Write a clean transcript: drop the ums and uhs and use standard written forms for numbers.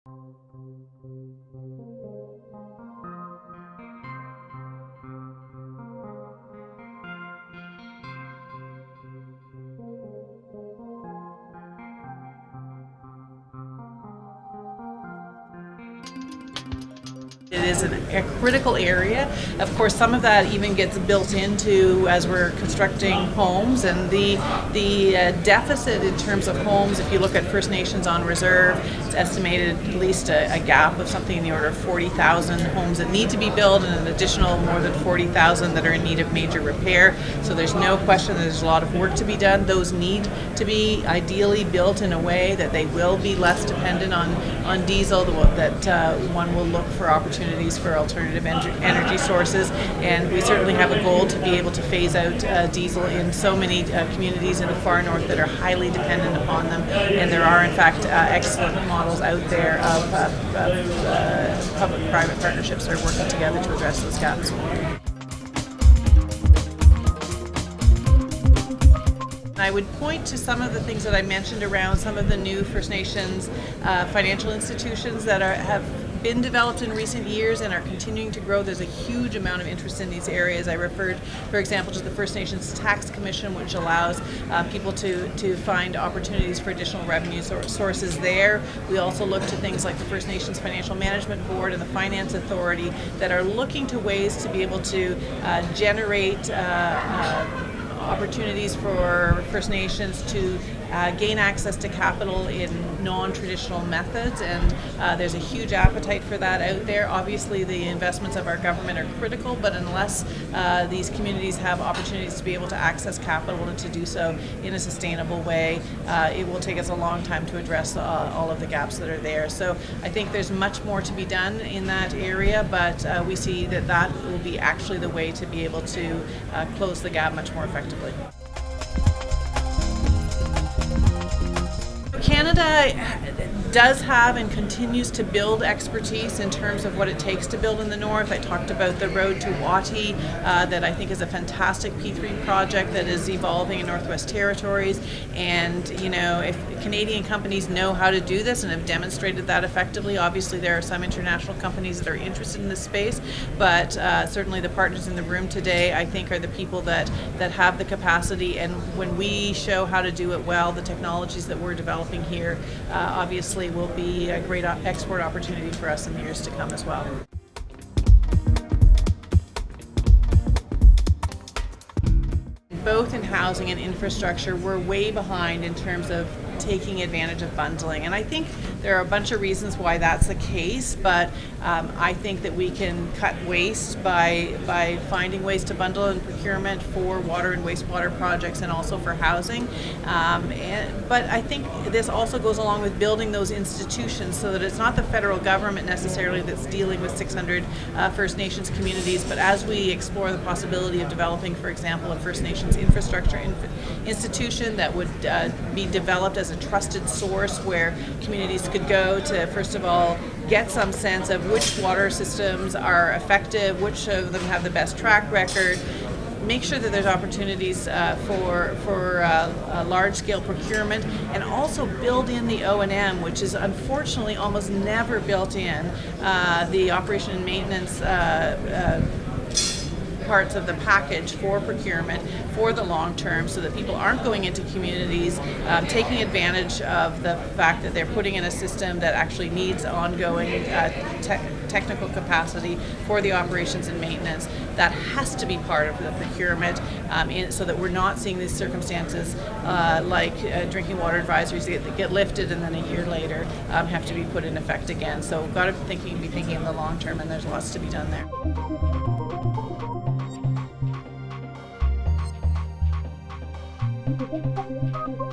It is a critical area. Of course, some of that even gets built into as we're constructing homes, and the deficit in terms of homes, if you look at First Nations on reserve, it's estimated at least a gap of something in the order of 40,000 homes that need to be built, and an additional more than 40,000 that are in need of major repair. So there's no question that there's a lot of work to be done. Those need to be ideally built in a way that they will be less dependent on diesel, that one will look for opportunities for alternative energy sources, and we certainly have a goal to be able to phase out diesel in so many communities in the far north that are highly dependent upon them, and there are in fact excellent models out there of public-private partnerships that are working together to address those gaps. I would point to some of the things that I mentioned around some of the new First Nations financial institutions that have been developed in recent years and are continuing to grow. There's a huge amount of interest in these areas. I referred, for example, to the First Nations Tax Commission, which allows people to find opportunities for additional revenue sources there. We also look to things like the First Nations Financial Management Board and the Finance Authority that are looking to ways to be able to generate opportunities for First Nations to gain access to capital in non-traditional methods, and there's a huge appetite for that out there. Obviously, the investments of our government are critical, but unless these communities have opportunities to be able to access capital and to do so in a sustainable way, it will take us a long time to address all of the gaps that are there. So I think there's much more to be done in that area, but we see that will be actually the way to be able to close the gap much more effectively. Canada does have and continues to build expertise in terms of what it takes to build in the north. I talked about the road to Wati that I think is a fantastic P3 project that is evolving in Northwest Territories, and if Canadian companies know how to do this and have demonstrated that effectively, obviously there are some international companies that are interested in this space, but certainly the partners in the room today I think are the people that have the capacity, and when we show how to do it well, the technologies that we're developing here obviously will be a great export opportunity for us in the years to come as well. Both in housing and infrastructure, we're way behind in terms of taking advantage of bundling, and I think there are a bunch of reasons why that's the case, but I think that we can cut waste by finding ways to bundle in procurement for water and wastewater projects and also for housing, but I think this also goes along with building those institutions so that it's not the federal government necessarily that's dealing with 600 First Nations communities, but as we explore the possibility of developing, for example, a First Nations infrastructure institution that would be developed as a trusted source where communities could go to, first of all, get some sense of which water systems are effective, which of them have the best track record, make sure that there's opportunities for large-scale procurement, and also build in the O&M, which is unfortunately almost never built in, the operation and maintenance parts of the package for procurement for the long term, so that people aren't going into communities taking advantage of the fact that they're putting in a system that actually needs ongoing technical capacity for the operations and maintenance. That has to be part of the procurement, so that we're not seeing these circumstances like drinking water advisories that get lifted and then a year later have to be put in effect again. So we've got to be thinking in the long term, and there's lots to be done there. Thank you.